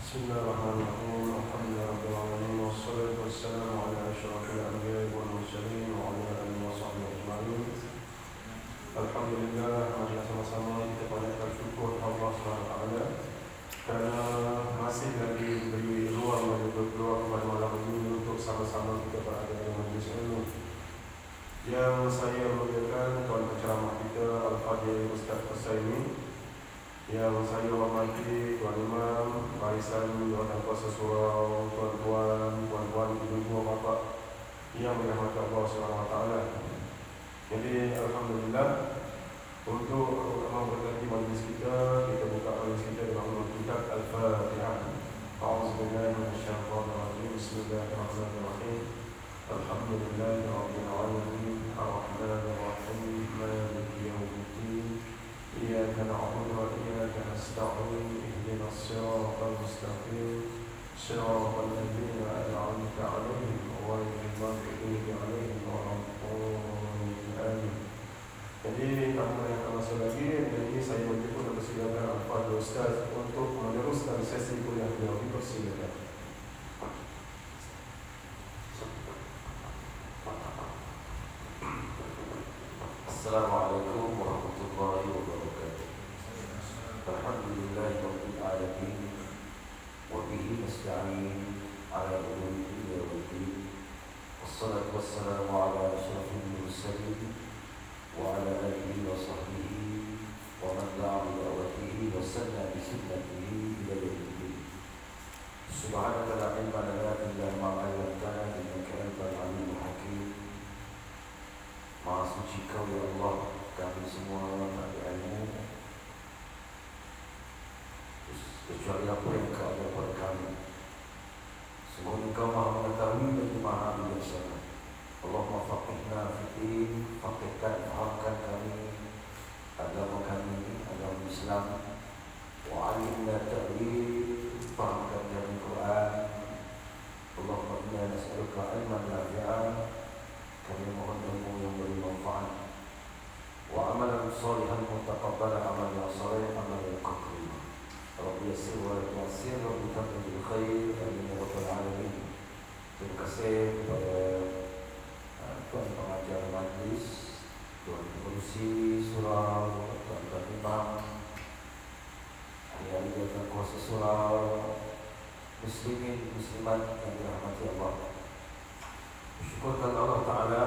Bismillahirrahmanirrahim. Alhamdulillahirabbil alamin wassalatu wassalamu ala asyrafil anbiya'i wal mursalin wa ala alihi washabbihi ajma'in. Alhamdulillah, mari sama-sama kita panjatkan syukur Allah SWT kerana masih lagi beri ruang dan berpeluang pada malam ini untuk sama-sama kita berada dalam majlis ilmu. Yang saya muliakan tuan penceramah kita Al-Fadhil Ustaz Husaini, yang saya hormati Tuan Imam, barisan Tuan Kuasa Surau, tuan-tuan, puan-puan, ibu-ibu, bapa yang dirahmati Allah SWT. Jadi alhamdulillah, untuk memberkati majlis kita buka majlis kita dengan kitab Al-Fatihah. A'udzubillahi minasyaitonir rajim. Bismillahirrahmanirrahim. Alhamdulillahirabbil alamin, arrahmanir rahim, maliki yaumiddin. Iyyaka na'budu wa iyyaka nasta'in. Ihdinas siratal mustaqim. Siratal ladzina an'amta 'alaihim ghairil maghdubi 'alaihim waladdallin. Jadi tanpa yang masuk lagi, ini saya menjemput dan bersilakan Al-Fadhil Ustaz untuk meneruskan sesi kuliah beliau. Dipersilakan. Assalamualaikum warahmatullahi wabarakatuh. Alhamdulillahirabbil alamin wa bihi nasta'in ala umuri dunya waddin. Wassalatu wassalamu ala asyrafil mursalin wa ala alihi wa sahbihi wa man da'a bi da'watihi wa sanna bi sunnatihi ila yaumil din. Subhanaka la ilma lana illa ma 'allamtana innaka antal alimul hakim. Maha suci Kau ya Allah, kami semua tak ada ilmu kecuali apa yang Kau ada pada kami. Semoga Kau maha mengetahui dan maha bijaksana. Allahumma faqihna fiddin, faqihkan, fahamkan kami agama kami, agama Islam. Wa alimna ta'wil, fahamkan kami Quran. Allahumma inna nas'aluka ilman nafi'an, kami mohon ilmu yang beri manfaat. Wa amalan shalihan mutaqabbalan, amal yang saleh, amal yang terima. Rabbi yassir wa la tu'assir, Rabbi tamim bil khair, amin ya rabbal alamin. Terima kasih kepada tuan pengajar majlis, tuan pengurusi surau, tuan imam, ahli-ahli dan kuasa surau, muslimin muslimat yang dirahmati Allah. Syukurkan Allah Ta'ala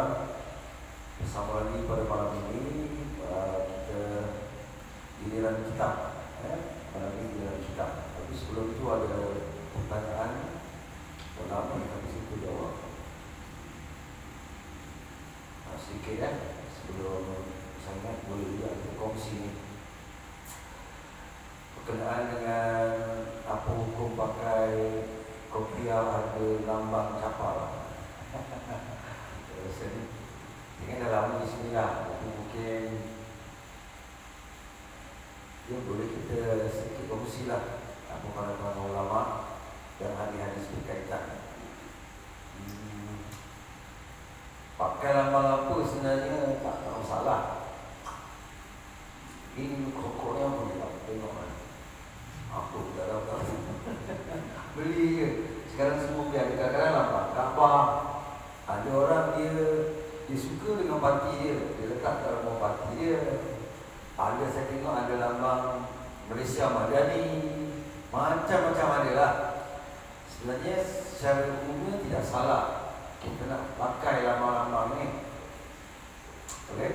bersama lagi pada malam ini kita giliran kitab, malam ini giliran kitab. Tapi sebelum itu ada pertanyaan. Kenapa kita situ jawab sedikit sebelum saya boleh juga kita kongsi ni berkenaan dengan apa hukum pakai kopiah ada lambang kapal. Dengan dalam bismillah, tapi mungkin dia boleh kita sedikit kongsilah apa para ulama dan hadis-hadis berkaitan. Pakai lambang apa sebenarnya tak masalah. Ini kokoknya pun tak tengok kan. Apa dalam tahu. Beli je. Sekarang semua biar kadang-kadang lambang Kaabah. Ada orang dia suka dengan parti dia, dia letak dalam rumah parti dia. Ada saya tengok ada lambang Malaysia Madani, macam-macam ada lah. Sebenarnya secara umumnya tidak salah kita nak pakai lambang-lambang ni. Okay?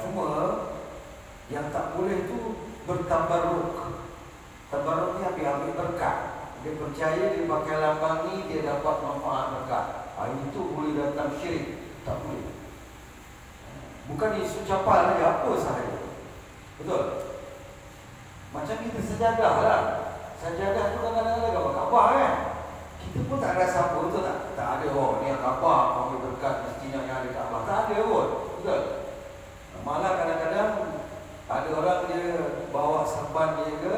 Cuma yang tak boleh tu bertabarruk. Tabarruk ni ambil berkat. Dia percaya dia pakai lambang ni dia dapat manfaat berkat. Itu boleh datang syirik. Tak boleh. Bukan isu capal saja, apa sahaja. Betul? Macam kita sejadah lah. Sejadah tu kadang-kadang gambar Kaabah kan. Kita pun tak rasa apa, betul tak? Tak ada, oh ni yang Kaabah, ambil berkat mestinya yang ada Kaabah. Tak ada pun. Betul? Malah kadang-kadang ada orang dia bawa serban dia ke,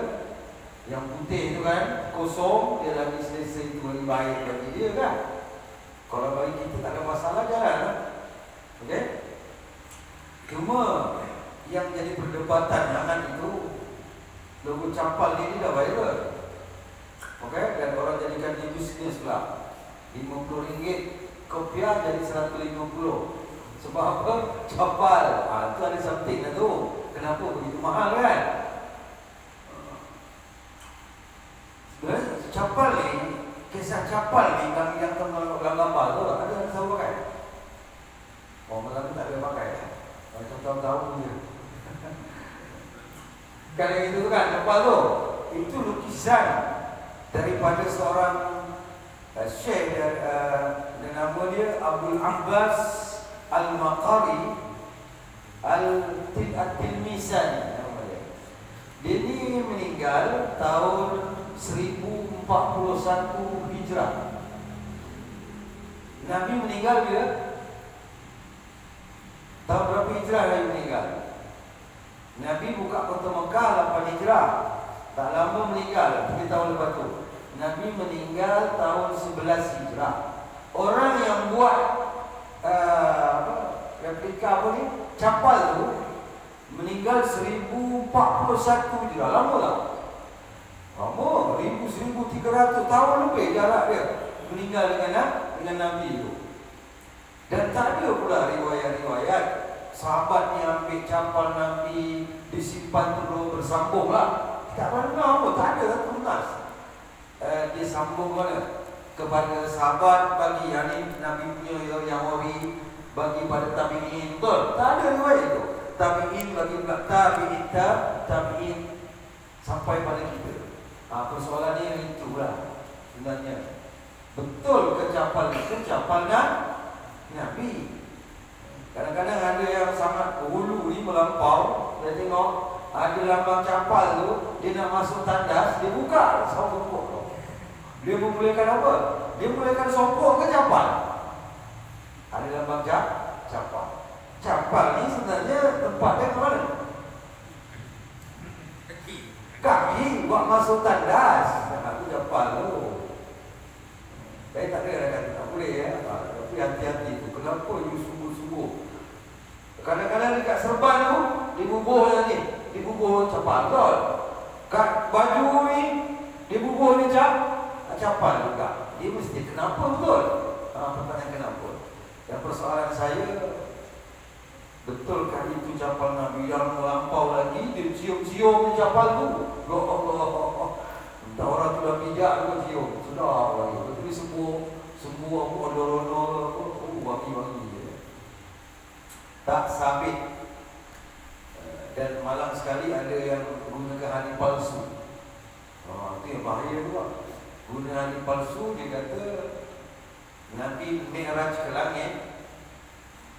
yang putih tu kan, kosong, dia lagi selesa, itu lebih baik bagi dia kan. Kalau bagi kita tak ada masalah, jalan. Okey? Cuma yang jadi perdebatan jangan itu logo capal ni dah viral. Okey, dan orang jadikan dia bisnes pula. RM50 kopiah jadi 150. Sebab apa? Capal. Itu ada something lah tu. Kenapa begitu mahal kan? Sebenarnya capal ni, kisah capal ni yang gambar tu ada yang tahu pakai? Oh, malam tak ada pakai. Macam tahu-tahu je. Kalau itu kan capal tu, itu lukisan daripada seorang Syekh dan nama dia Abdul Abbas Al-Maqari Al-Tilmisani nama dia. Dia ni meninggal tahun 1041 Hijrah. Nabi meninggal bila? Tahun berapa Hijrah Nabi meninggal? Nabi buka kota Mekah 8 Hijrah. Tak lama meninggal, 3 tahun lepas tu. Nabi meninggal tahun 11 Hijrah. Orang yang buat replika apa ni? Capal tu meninggal 1041 Hijrah. Lama tak? Lama, 1300 tahun lebih jarak dia meninggal dengan Nabi tu. Dan tak ada pula riwayat-riwayat sahabat yang ambil capal Nabi disimpan terus bersambung lah. Tak pernah pun, tak ada lah tuntas. Dia sambung mana? Kepada sahabat bagi yang ni Nabi punya yang wari bagi pada tabi'in. Betul? Tak ada riwayat itu. Tabi'in bagi tabi'in sampai pada kita. Persoalan ni itu lah sebenarnya. Betul ke capal itu capalnya Nabi? Kadang-kadang ada yang sangat hulu ni melampau. Dia tengok ada lambang capal tu, dia nak masuk tandas, dia buka sopok tu. Dia memulakan apa? Dia memulakan sopok ke capal? Ada lambang capal. Capal ni sebenarnya tempatnya ke mana? Kaki buat masuk tandas. Aku capal tu. Saya tak ada kata tak boleh ya. Tapi hati-hati tu. Kenapa you sungguh-sungguh? Kadang-kadang dekat serban tu dibubuh ni, dibubuh capal betul. Kat baju ni dibubuh ni capal juga. Dia mesti kenapa betul? Pertanyaan kenapa? Yang persoalan saya, betulkah itu capal Nabi yang melampau lagi? Dia cium-cium capal tu. Ya Allah, entah orang tu dah bijak ke cium. Sudah lagi. Betul dia sembuh apa odor-odor apa. Wangi-wangi je. Tak sabit. Dan malang sekali ada yang gunakan hadis palsu. Itu yang bahaya tu lah. Guna hadis palsu, dia kata Nabi mi'raj ke langit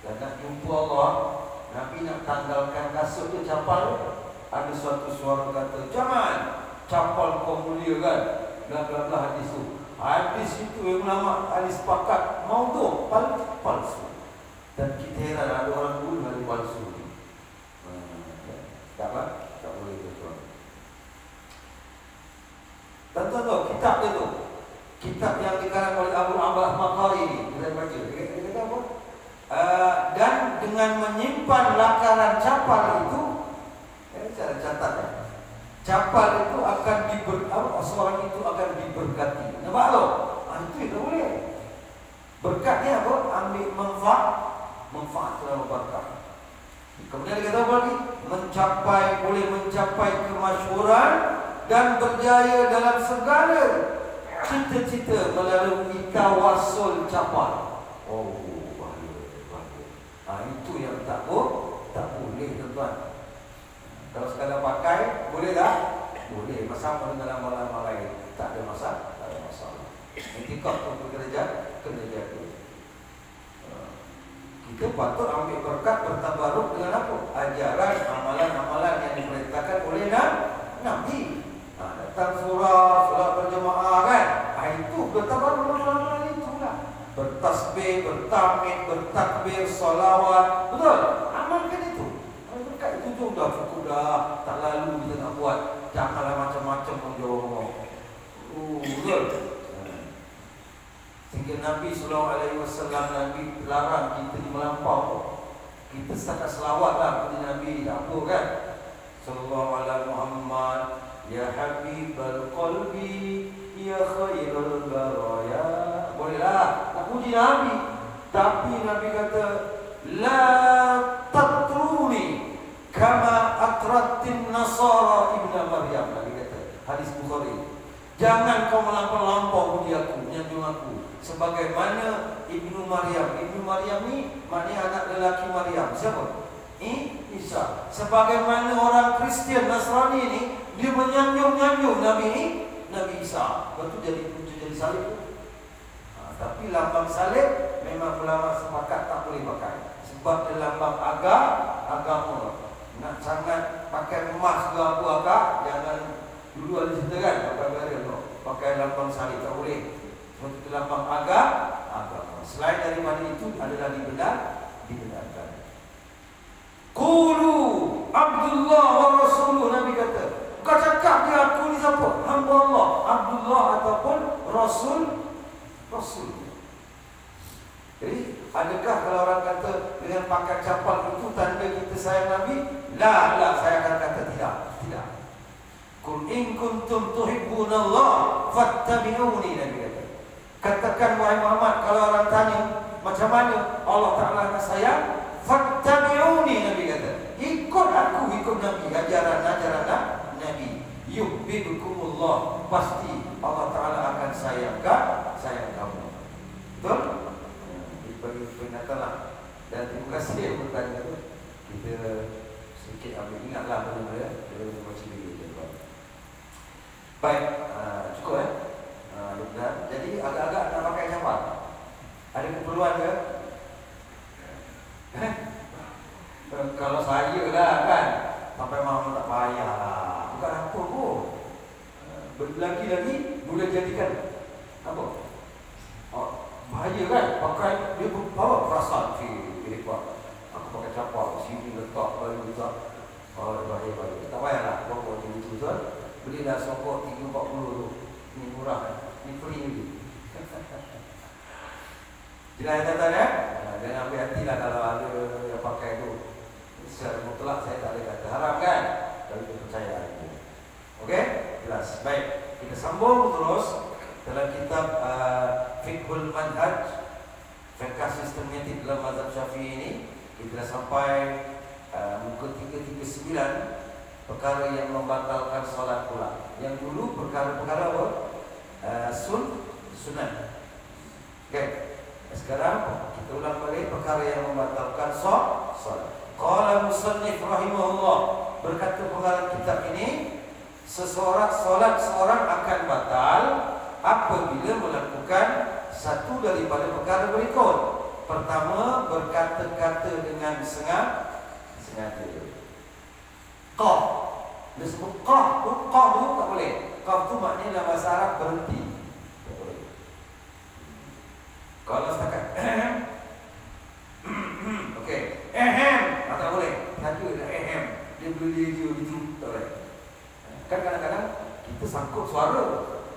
dan nak jumpa Allah. Nabi nak tanggalkan kasut dia capal. Ada suatu suara kata, jangan, capal kau mulia kan. Bla-bla-bla hadis tu. Hadis itu yang ulama hadis sepakat mau tu palsu. Dan kita heran ada orang guna hadis palsu ni. Tak boleh tuan. Tuan-tuan tahu kitab dia tu. Kitab yang dikarang oleh Abu Abbas Maqari ni, kita baca. Dia kata apa? Dan dengan menyimpan lakaran capal itu, cara catat ya. Capal itu akan seorang itu akan diberkati. Nampak tak? Itu yang tak boleh. Berkatnya apa? Ambil manfaat dalam berkat. Kemudian dia kata apa lagi? Boleh mencapai kemasyhuran dan berjaya dalam segala cita-cita melalui tawasul capal. Oh, bahaya. Itu yang tak boleh tuan-tuan. Kalau sekadar pakai, boleh tak? Boleh. Bersama dengan amalan-amalan lain, tak ada masalah. Etikot untuk kerja. Kita patut ambil berkat bertabaruk dengan apa? Ajaran, amalan-amalan yang diperintahkan oleh Nabi. Datang surah berjemaah kan? Itu bertabaruk amalan itulah. Bertasbih, bertahmid, bertakbir, salawat. Betul? Amalkan itu. Berkat itu sudah cukup dah. Tak lalu kita nak buat. Janganlah macam-macam menjauh. Betul? Sehingga Nabi SAW Nabi larang kita melampau. Kita setakat selawat lah kepada Nabi. Tak apa kan? Sallallahu alaihi Muhammad, ya habibal qalbi, ya khairul baraya. Bolehlah nak puji Nabi, tapi Nabi kata la tatruni kama atratin nasara ibn Maryam. Nabi kata, hadis Bukhari, jangan kau melampau-lampau puji aku, menyanjung aku sebagaimana Ibnu Maryam. Ibnu Maryam ni maknanya anak lelaki Maryam. Siapa? Isa. Sebagaimana orang Kristian Nasrani ni dia menyanjung-nyanjung Nabi ni, Nabi Isa. Lepas tu jadi salib. Tapi lambang salib memang ulama sepakat tak boleh pakai, sebab dia lambang agama. Nak sangat pakai emas ke apa agak, jangan. Dulu ada cerita kan, pakai lambang salib tak boleh. Sebab itu lambang agama. Selain daripada itu adalah dibenarkan. Qulu Abdullah wa Rasuluh. Nabi kata, kau cakap dia aku ni siapa? Hamba Allah, Abdullah ataupun Rasul. Jadi adakah kalau orang kata dengan pakai capal itu tanda kita sayang Nabi? La, saya akan kata tidak. Qul in kuntum tuhibbunallah fattabi'uni. Nabi kata, katakan wahai Muhammad, kalau orang tanya macam mana Allah Ta'ala nak sayang, fattabi'uni. Nabi kata, ikut aku, ikut Nabi, ajaran Nabi. Yuhibbukumullah, pasti Allah Ta'ala akan sayang kamu. Betul? Bagi peringatan lah. Dan terima kasih yang bertanya tu. Kita sedikit ambil ingatlah benda-benda dia baca dulu. Baik, cukup jadi agak-agak nak pakai capal. Ada keperluan ke? Kalau saya lah kan, sampai malam tak payah lah. Bukan apa pun. Lagi-lagi boleh jadikan apa? Bahaya kan? Pakai dia bawa perasaan pilih buat. Aku pakai capal, sini letak, baru letak. Bahaya. Tak payahlah. Bawa macam itu tuan. Belilah sokok 340 tu. Ini murah. Ini free ni. Jelas tuan-tuan ya? Jangan ambil hatilah kalau ada yang pakai tu. Secara mutlak saya tak ada kata haram kan? Tapi kepercayaan itu. Okey? Jelas. Baik. Kita sambung terus dalam kitab Fiqhul Manhaj, fiqh sistematik dalam mazhab Syafi'i ini. Kita dah sampai muka 339, perkara yang membatalkan solat pula. Yang dulu perkara-perkara apa? Sunat. Okey. Sekarang kita ulang balik perkara yang membatalkan solat. Qala musannif rahimahullah, berkata pengarang kitab ini, solat seorang akan batal apabila melakukan satu daripada perkara berikut. Pertama, berkata-kata dengan sengaja. Qaf. Dia sebut qaf tu tak boleh. Qaf tu maknanya dalam bahasa Arab berhenti. Tak boleh. Kalau setakat okey, tak boleh. Satu dia dia boleh gitu, tak boleh. Kan kadang-kadang kita sangkut suara.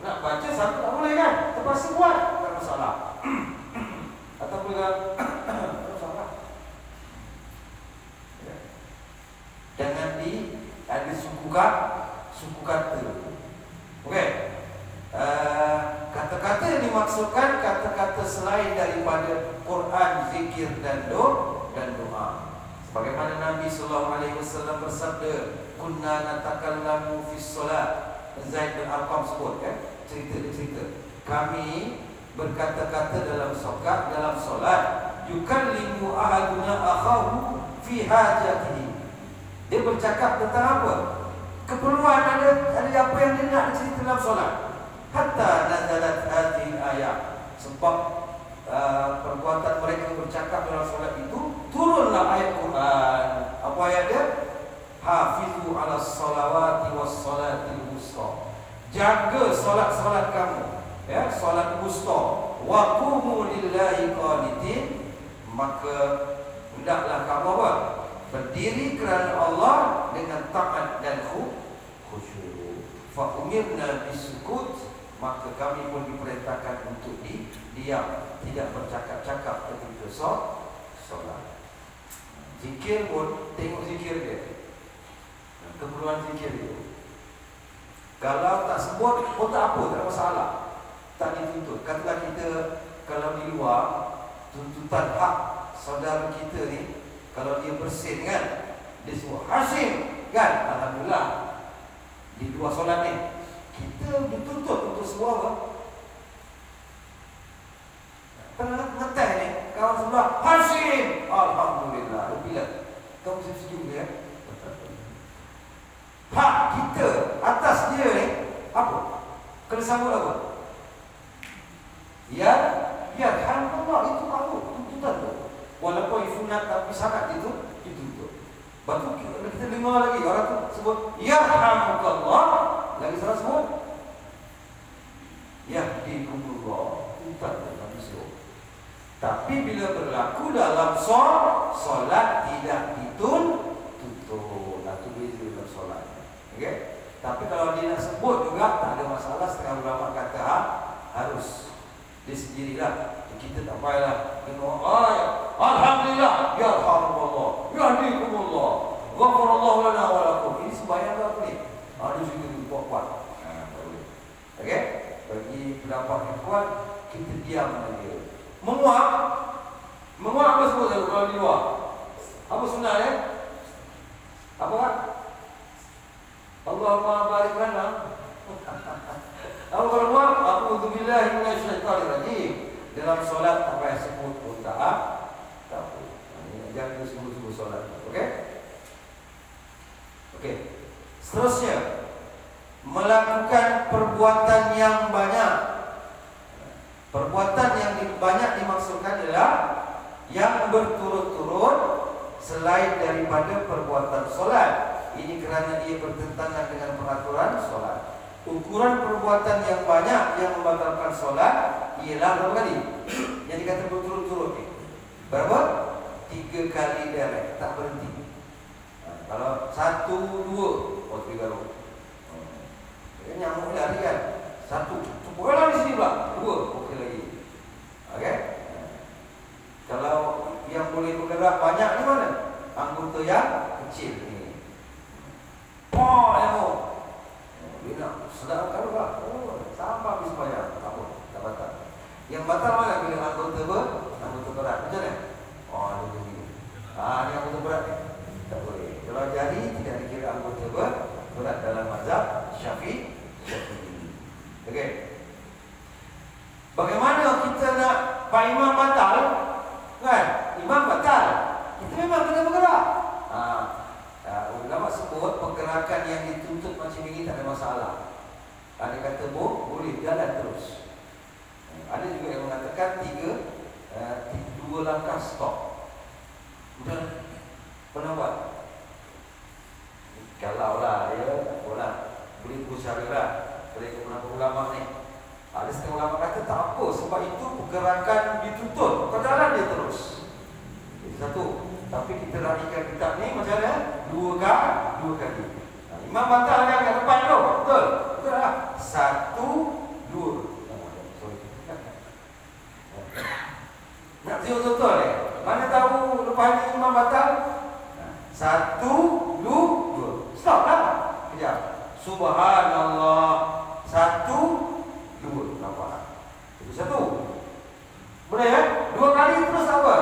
Nak baca sangkut tak boleh kan? Terpaksa buat, tak masalah. Ataupun tak masalah. Jangan ada suku kata. Okey. Kata-kata yang dimaksudkan kata-kata selain daripada Quran, zikir dan doa. Sebagaimana Nabi sallallahu alaihi wasallam bersabda, "Kunna natakallamu fis solat." Zaid bin Arqam sebut kan, cerita. Kami berkata-kata dalam solat, yukallimu ahaduna akhahu fi hajatihi. Dia bercakap tentang apa? Keperluan ada apa yang dia nak cerita dalam solat. Hatta nazalat hadhihi ayat. Sebab perbuatan mereka bercakap dalam solat itu, turunlah ayat Quran. Apa ayat dia? Hafizu ala salawati was salatil wusta. Jaga solat-solat kamu, ya, solat wusta. Wa qumu lillahi qanitin. Maka hendaklah kamu apa? Berdiri kerana Allah dengan taat dan khusyuk. Fa umirna bisukut. Maka kami pun diperintahkan untuk diam, tidak bercakap-cakap ketika solat. Zikir pun tengok zikir dia, keperluan zikir itu. Kalau tak sebut pun tak apa, tak ada masalah. Tak dituntut. Katalah kita kalau di luar, tuntutan hak saudara kita ni, kalau dia bersin kan, dia sebut Hashim kan, alhamdulillah. Di luar solat ni kita dituntut untuk sebut apa? Pernah ngetai ni, kawan sebelah Hashim, alhamdulillah. Bila kau mesti setuju dia. Hak kita atas dia ni apa? Kena sambut apa? Ya, alhamdulillah, itu mahu tuntutan tu. Walaupun ifunat tapi sangat itu dituntut. Lepas tu kita dengar lagi orang tu sebut yarhamukallah, lagi salah sebut yahdikumullah. Tuntutan tu tak bisa. Tapi bila berlaku dalam solat tidak dituntut. Itu beza dalam solat. Okey? Tapi kalau dia nak sebut juga tak ada masalah. Setengah ulama kata harus dia sendirilah. Kita tak payahlah tengok alhamdulillah yarhamukallah yahdikumullah ghafarallahu lana wa lakum. Ini sembahyang apa ni? Ada juga kuat-kuat. Okey? Bagi pendapat yang kuat, kita diam saja. Menguap apa sebut kalau di luar? Apa sunnah ya? Apa kan? Allahumma barik lana. Apa kalau buat? A'udzubillahi minasyaitonir rajim. Dalam solat tak payah sebut pun tak apa. Jangan sebut-sebut solat. Okey? Okey. Seterusnya, melakukan perbuatan yang banyak. Perbuatan yang banyak dimaksudkan adalah yang berturut-turut selain daripada perbuatan solat. Ini kerana dia bertentangan dengan peraturan solat. Ukuran perbuatan yang banyak yang membatalkan solat ialah berapa kali? Yang dikata berturut-turut ni berapa? 3 kali direct, tak berhenti. Kalau 1, 2, 3 kali. Nyamuk lari kan? 1, boleh di sini pula. 2, okey lagi. Okey? Kalau yang boleh bergerak banyak ni mana? Anggota yang kecil ni. Nyamuk. Dia nak sedang kalau lah. Sampai habis bayar. Tak apa, tak batal. Yang batal mana? Bila anggota berat. Macam mana? Dia begini. Ni anggota berat ni. Tak boleh. Kalau jari tidak dikira anggota berat dalam mazhab Syafi'i. Okey. Bagaimana kita nak Pak Imam batal? Kan? Imam batal. Kita memang kena bergerak. Ulama sebut pergerakan yang dituntut macam ini tak ada masalah. Ada kata boleh jalan terus. Ada juga yang mengatakan 2 langkah stop. Betul? Pernah buat? Kalau lah boleh berusaha lah. Boleh beberapa ulama ni. Ada setengah ulama kata tak apa, sebab itu pergerakan dituntut. Kau jalan dia terus. Itu satu. Tapi kita larikan kitab ni macam mana? 2 kali. Imam batal yang kat depan tu. Betul? Betul lah. 1, 2. Nak betul-betul ni? Mana tahu lepas ni imam batal? 1, 2. Stop lah. Kejap. Subhanallah. 1, 2. Nampak? Itu 1. Boleh ya? 2 kali terus apa?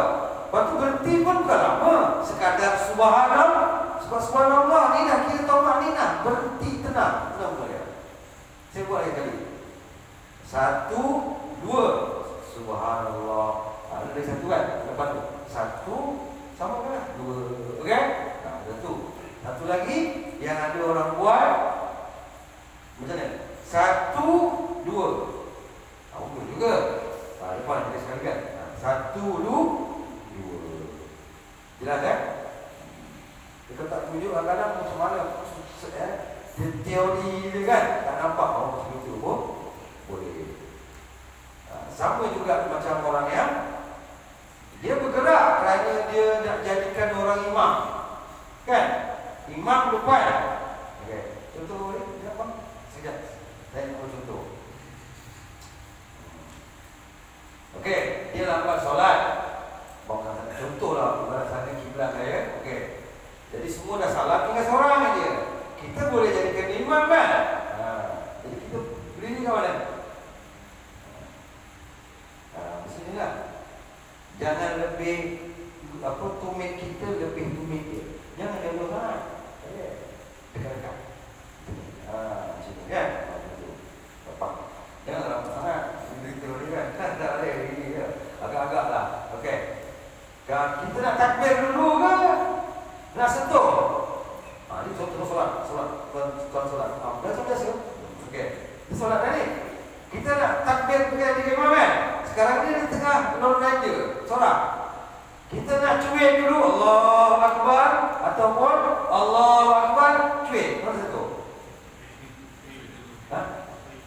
Lepas tu berhenti pun bukan lama. Sekadar subhanallah. Sebab subhanallah ni dah kira taubat ni nak berhenti tenang. Tenang boleh. Saya buat lagi kali. 1, 2. Subhanallah. Ada satu kan? Lepas tu 1 sama kan? 2. Okey? Satu lagi yang ada orang buat macam ni. 1, 2. Apa juga? Lepas kita sekali kan? 1, 2. Jelas kan? Kita tak tunjuk kadang-kadang macam mana teori dia kan? Tak nampak macam itu pun boleh. Sama juga macam orang yang dia bergerak kerana dia nak jadikan orang imam. Kan? Imam depan. Okey. Contoh ni apa? Sekejap. Saya nak contoh. Okey, dia lambat solat. Contohlah ibarat sana kiblat saya. Okey. Jadi semua dah salah, tinggal seorang aja. Kita boleh jadikan imam kan? solat. Macam biasa. Okey. Kita solat dah ni. Kita nak takbir pergi di imam kan? Sekarang ni di tengah non je. Solat. Kita nak cuit dulu Allahu Akbar ataupun Allahu Akbar cuit. Mana satu?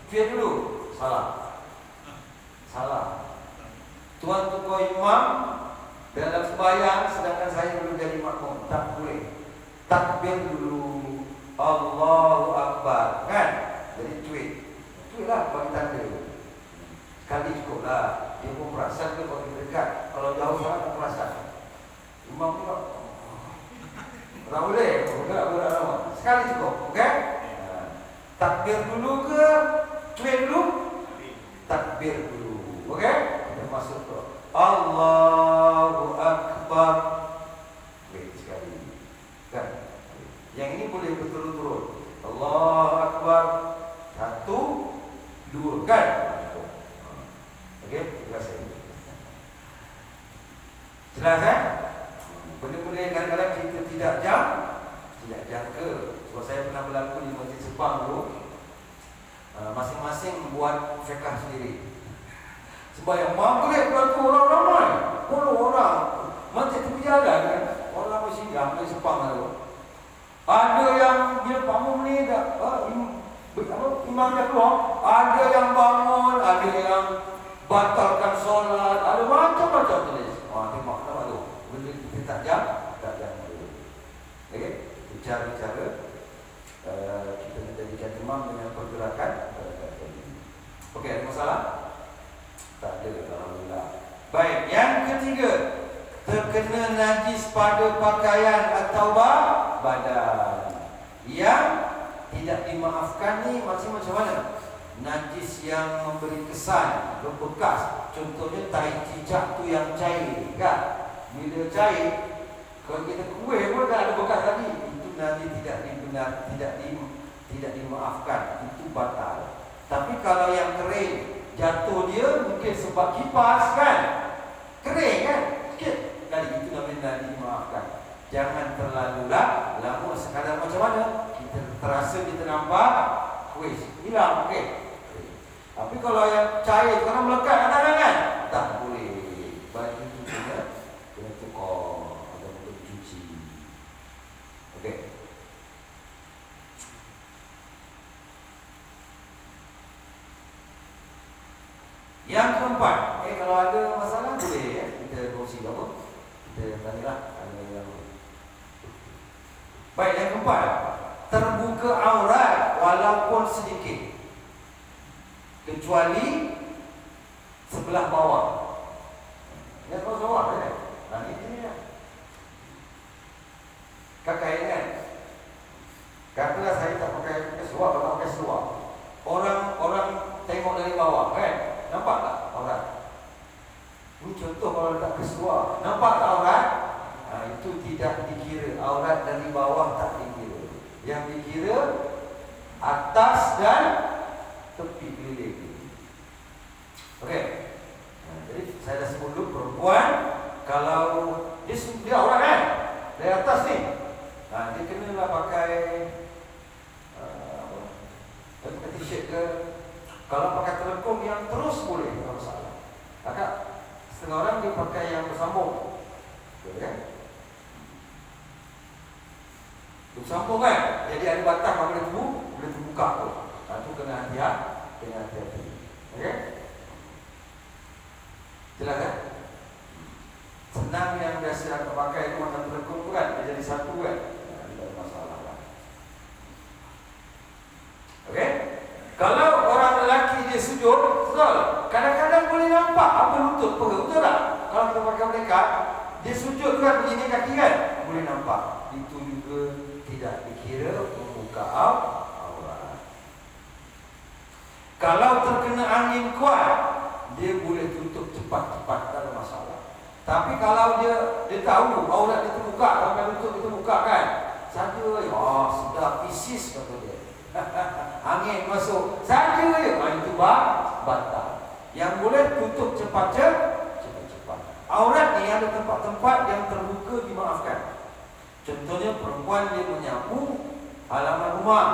Cuit dulu. Salah. Tuan tokoh imam dalam sembahyang sedangkan saya belum jadi makmum, tak boleh. Takbir dulu Allahu Akbar, kan? Jadi cuitlah bagi tanda. Sekali cukup lah. Dia pun perasan ke bagi dekat. Kalau jauh sangat tak perasan. Imam pula tak boleh. Sekali cukup, okey? Takbir dulu ke cuit dulu? Takbir dulu, okey? Kita masuk ke Allahu Akbar. Wait sekali. Kan? Yang ini boleh berturut-turut. Allahu Akbar. 1, 2, kan? Okey, terima kasih. Jelas kan? Benda-benda yang kadang-kadang kita tidak jangka. Sebab saya pernah berlaku di Masjid Sepang dulu. Masing-masing buat fiqh sendiri. Sebab yang maghrib berlaku orang ramai. Orang masjid tepi jalan kan. Orang bersinggah di Sepang tu. Ada yang bila bangun ni dah imam dah keluar. Ada yang bangun, ada yang batalkan solat, ada macam-macam tulis. Tengok nampak tu. Benda kita tak jam dulu. Okey, cara-cara kita menjadikan imam dengan pergerakan. Okey, ada masalah? Tak ada, alhamdulillah. Baik, yang ketiga, terkena najis pada pakaian atau badan. Yang tidak dimaafkan ni macam mana? Najis yang memberi kesan, berbekas. Contohnya tai cicak tu yang cair, kan? Bila cair, kalau kita kuih pun kan ada bekas lagi. Itu najis tidak dimaafkan. Itu batal. Tapi kalau yang kering, jatuh dia mungkin sebab kipas kan? Kering kan? Sikit kali itu namanya najis dimaafkan. Jangan terlalu lama sekadar macam mana? Kita terasa kita nampak kuih hilang, okey. Tapi kalau yang cair kerana melekat kat tangan kan? Tak boleh. Baju tu kena tukar atau cuci. Okey. Yang keempat, kalau ada masalah boleh kita kongsi apa? Kita tanyalah ada yang. Baik, yang keempat, terbuka aurat walaupun sedikit. Kecuali sebelah bawah. Yang sebelah bawah kan? Ini dia. Kakak kan? Katalah saya tak pakai seluar, tak pakai seluar. Orang tengok dari bawah kan? Nampak tak aurat? Ini contoh kalau tak keseluar. Nampak tak aurat? Itu tidak dikira. Aurat dari bawah tak dikira. Yang dikira atas dan tepi keliling. Okey. Jadi saya dah sebut dulu perempuan kalau dia aurat kan? Dari atas ni. Dia kenalah pakai t-shirt ke. Kalau pakai telekung yang terus boleh, tak masalah. Kakak, setengah orang dia pakai yang bersambung. Betul kan? Bersambung kan? Jadi ada batang yang boleh terbuka tu. Itu kena hati-hati. Okey? Jelas kan? Senang yang biasa aku pakai itu macam telekung tu kan? Dia jadi satu kan? Tidak ada masalah lah. Okey? Kalau orang lelaki dia sujud, betul? Kadang-kadang boleh nampak apa lutut perut, betul tak? Kalau kita pakai melekat, dia sujud kan begini kaki kan? Boleh nampak. Itu juga tidak dikira membuka aurat. Kalau terkena angin kuat, dia boleh tutup cepat-cepat, tak ada masalah. Tapi kalau dia tahu aurat dia terbuka, sampai lutut dia terbuka kan? Saja, sedap Isis kata dia. Angin masuk saja je. Itu batal. Yang boleh tutup cepat-cepat. Aurat ni ada tempat-tempat yang terbuka dimaafkan. Contohnya perempuan dia menyapu halaman rumah,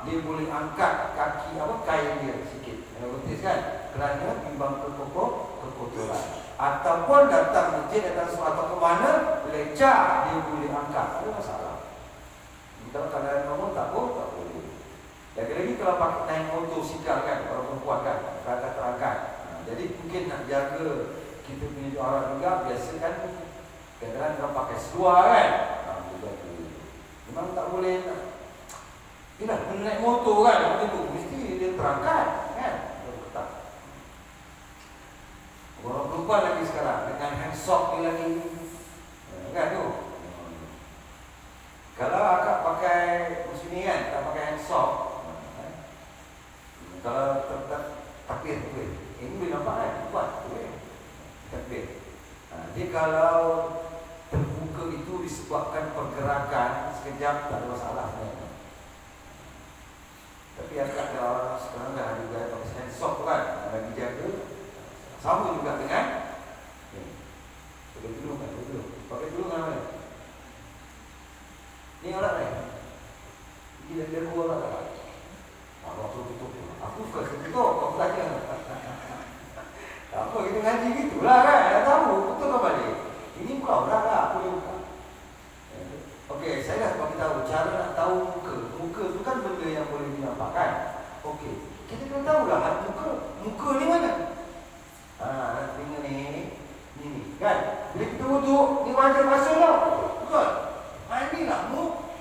dia boleh angkat kaki kain dia sikit. Betis kan? Kerana bimbang kekotoran. Ataupun datang masjid, datang surat atau ke mana, lecah dia boleh angkat. Ada masalah. Kalau keadaan normal tak boleh. Lagi-lagi kalau pakai naik motosikal kan, orang perempuan kan, terangkat terangkat. Jadi mungkin nak jaga kita punya orang juga, biasa kan kadang-kadang orang pakai seluar kan. Memang tak boleh nak. Yelah, naik motor kan, mesti dia terangkat kan. Orang perempuan lagi sekarang dengan handsock ni lagi kan tu. Kalau akak pakai macam ni kan, tak pakai handsock, kalau takbir ini boleh nampak kan, buat takbir. Jadi kalau terbuka itu disebabkan pergerakan sekejap, tak ada masalah sebenarnya. Tapi akak ada orang sekarang dah ada gaya pakai handsock kan, lagi jaga. Sama juga dengan pakai tudung kan, pakai tudung kan mana? Ni orang lain. Dia keluar orang tak? Waktu tutup. Aku suka tutup, aku belajar. Apa kita ngaji gitulah kan? Dah tahu, betul kan balik? Ini kau dah aku yang buka. Okey, saya dah bagi tahu cara nak tahu muka. Muka tu kan benda yang boleh dinampakkan. Okey, kita kena tahulah muka ni mana? Tengok ni kan? Bila kita wuduk, ni wajah basuh tau. Betul? Inilah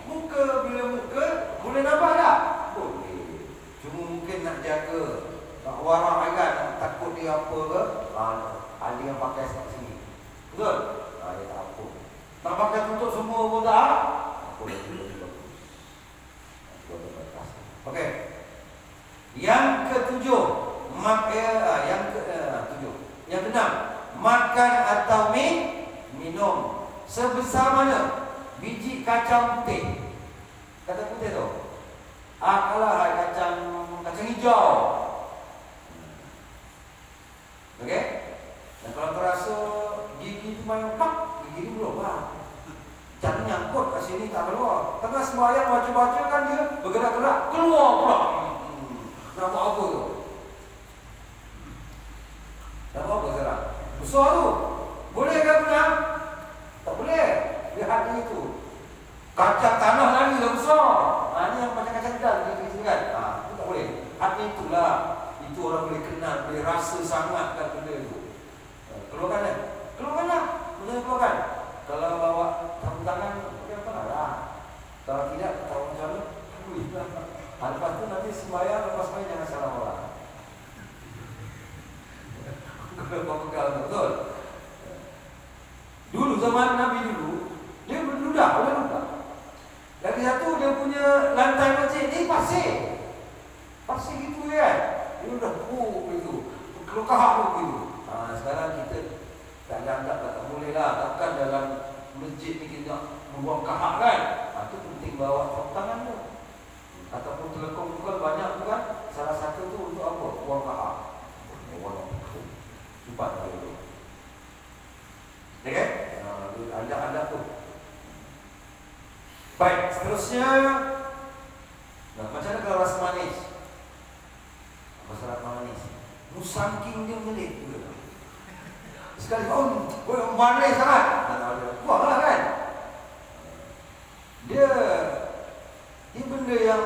muka, bila muka boleh nampak tak? Boleh. Cuma mungkin nak jaga, nak warang agak, nak takut dia apa ke, ada yang pakai kat sini. Betul? Dia tak apa. Tak pakai tutup semua pun tak? Apa lagi bagus. Okey. Yang ketujuh, yang keenam, makan atau minum sebesar mana biji kacang putih. Kacang putih tu kalah kacang hijau. Okey. Dan kalau terasa gigi tu main gigi ni belum jangan nyangkut kat sini tak keluar. Tengah sembahyang baca-baca kan dia bergerak-gerak keluar pula. Nampak apa tu? Nampak apa sekarang? Besar tu. Boleh ke menang? Tak boleh. Dia hati itu. Kacang tanah lagi dah besar. Ini yang macam kacang dal gitu kan. Itu tak boleh. Hati itulah. Itu orang boleh kenal, boleh rasa sangat kan benda itu. Keluarkan kan? Keluarkanlah. Boleh keluarkan. Kalau bawa sapu tangan, apa lah. Kalau tidak, tahu macam mana? Lepas tu nanti sembahyang, lepas sembahyang jangan salah orang. Kalau pegang betul. Dulu zaman Nabi dulu, dia berludah. Lagi satu dia punya lantai masjid ni pasir gitu kan. Dia udah gitu. Kelukah gitu. Sekarang kita tak anggap tak boleh lah. Takkan dalam masjid ni kita membuang kahak kan. Itu penting bawa sapu tangan tu. Ataupun telekong tu kan banyak tu kan. Salah satu tu untuk apa? Buang kahak. Cepat dulu. Okey? Anda tu. Baik, seterusnya. Macam mana kalau rasa manis? Rasa manis. Musangking dia menyelip juga. Sekali manis sangat. Buanglah kan. Dia benda yang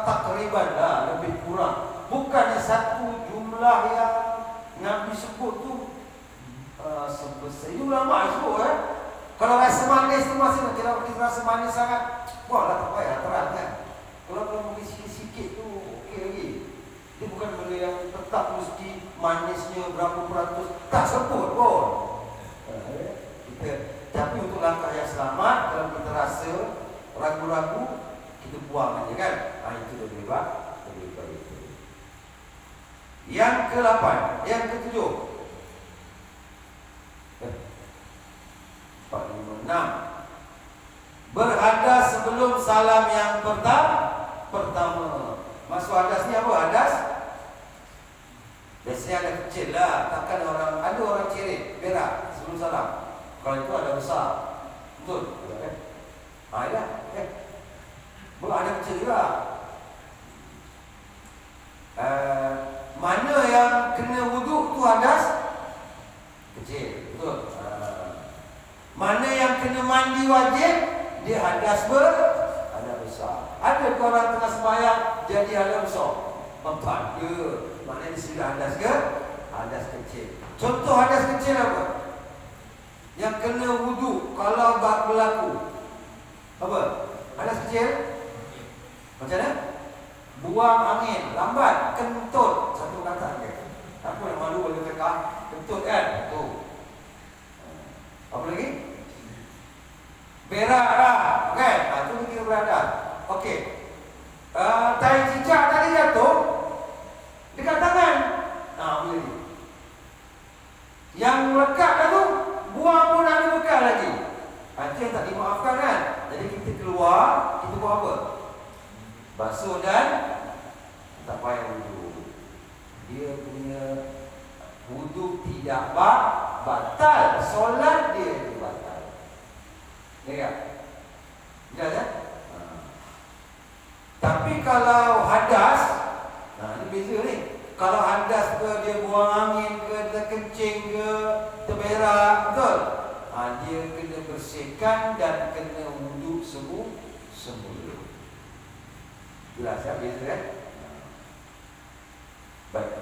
takriban lah, lebih kurang. Bukannya satu jumlah yang Nabi sebut tu sebesar itu ulama sebut Kalau rasa manis tu masih nak kira rasa manis sangat, buanglah tak payah terang kan. Kalau mungkin sikit-sikit tu okey lagi. Dia bukan benda yang tetap mesti manisnya berapa peratus, tak sebut pun. Tapi untuk langkah yang selamat, kalau kita rasa ragu-ragu, kita buang aja kan. Itu lebih baik. Yang ke-8, yang ke-7. 4, 5, 6. Berhadas sebelum salam yang pertama. Masuk hadas ni apa? Hadas biasanya ada kecil lah. Takkan ada orang cirit berak sebelum salam. Kalau itu ada besar. Betul? Ya. Ada kecil juga. wajib, dia hadas besar. Ada ke orang tengah sembahyang jadi hadas besar? Tak ada. Maknanya dia sudah hadas ke? Hadas kecil. Contoh hadas kecil apa? Yang kena wudu kalau berlaku apa? Hadas kecil macam mana? Buang angin lambat, kentut. Satu kata ke? Apa yang malu boleh cakap? Kentut kan? Tu. Apa lagi? Berak lah, kan? Itu kita berada. Okey. Tai cicak tadi jatuh dekat tangan. Boleh. Yang melekat dah tu, buang pun ada bekas lagi. Itu yang tak dimaafkan kan? Jadi kita keluar, kita buat apa? Basuh dan tak payah wudu. Dia punya wudu tidak batal. Solat dia batal. Ya tak? Jelas tak? Tapi kalau hadas, ini beza ni. Kalau hadas ke dia buang angin ke, dia kencing ke, terberak, betul? Dia kena bersihkan dan kena wudu semula. Jelas tak? Beza kan? Baik.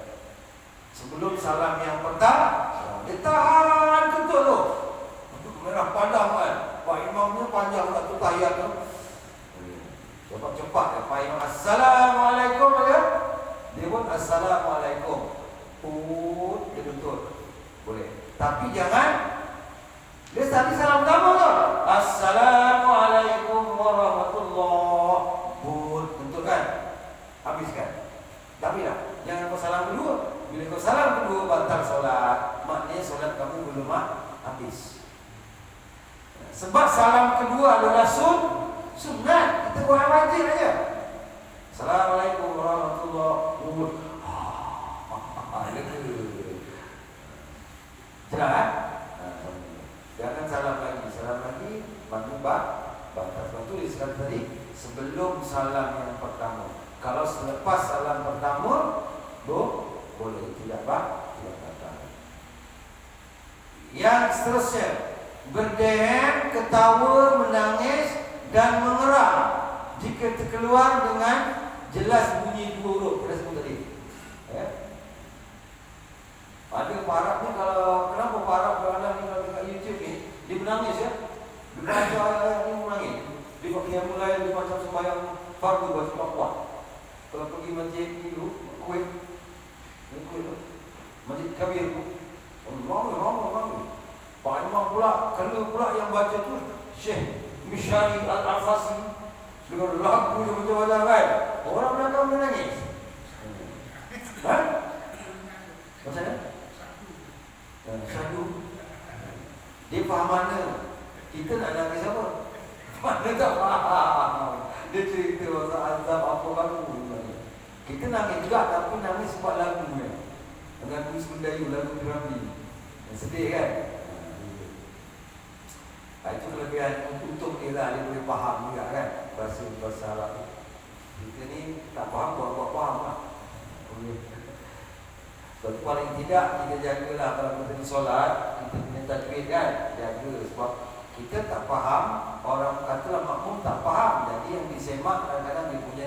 Sebelum salam yang pertama, dia tahan kentut tu. Itu merah padam kan. Pak Imamnya panjang tak tu tahiyat tu. Cepat-cepat ya Pak Imam. Assalamualaikum ya. Dia pun Assalamualaikum. Dia tuntut. Boleh. Tapi jangan dia tadi salam pertama tu. Assalamualaikum warahmatullahi. Tuntut kan? Habiskan. Tapi lah, jangan kau salam kedua. Bila kau salam kedua batal solat. Maknanya solat kamu belum habis. Sebab salam kedua adalah sunat. Kita buat wajib aja. Assalamualaikum warahmatullahi wabarakatuh. Jelas kan? Jangan salam lagi. Manubah batas. Betul disebut tadi sebelum salam yang pertama. Kalau selepas salam pertama boleh, tidak batal. Yang seterusnya, berdeham, ketawa, menangis dan mengeram jika terkeluar dengan jelas bunyi dua huruf. Kita sebut tadi. Ya. Ada Pak Arab ni, kalau kenapa Pak Arab berada ni kalau dekat YouTube ni, dia menangis ya. Dia baca ayat ni menangis. Dia pakai mulai dia macam sembahyang fardu baca kuat. Kalau pergi masjid dulu, kuih tu, masjid kabir tu, ramai. Pak Imam pula, kalau pula yang baca tu Syekh Mishari Al-Afasi dengan lagu dia macam-macam kan. Orang belakang menangis. Kan? Macam mana? Syahdu. Dia faham mana? Kita nak nangis apa? Mana tak faham. Dia cerita pasal azab apa kamu. Kita nangis juga, tapi nangis sebab lagu ni. Lagu Semendayu, lagu Piramli. Sedih kan? Itu kelebihan untuk dia lah. Dia boleh faham juga kan bahasa Arab. Kita ni tak faham, buat faham lah. Sebab itu paling tidak kita jagalah kalau kita di solat, kita punya tajwid kan, jaga. Sebab kita tak faham, orang katalah makmum tak faham. Jadi yang disemak kadang-kadang dia punya